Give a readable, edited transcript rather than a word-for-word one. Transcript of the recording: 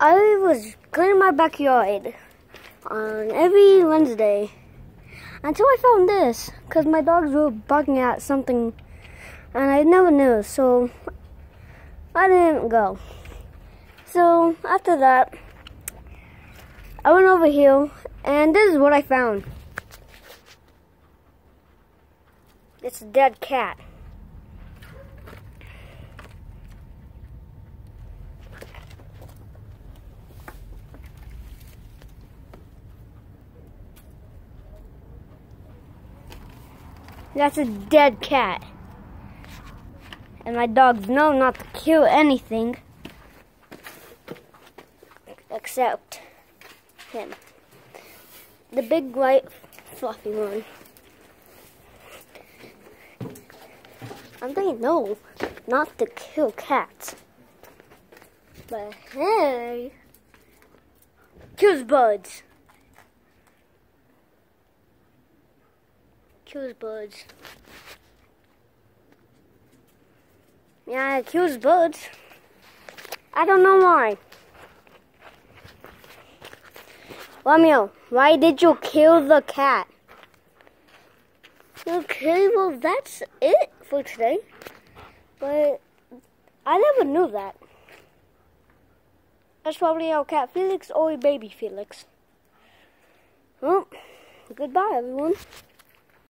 I was cleaning my backyard on every Wednesday until I found this, because my dogs were barking at something and I never knew, so I didn't go. So after that, I went over here and this is what I found. It's a dead cat. That's a dead cat. And my dogs know not to kill anything except him. The big white fluffy one. I'm saying no, not to kill cats. But hey, kills birds. Kills birds. Yeah, it kills birds. I don't know why. Romeo, why did you kill the cat? Okay, well that's it for today. But I never knew that. That's probably our cat Felix or baby Felix. Well, goodbye everyone.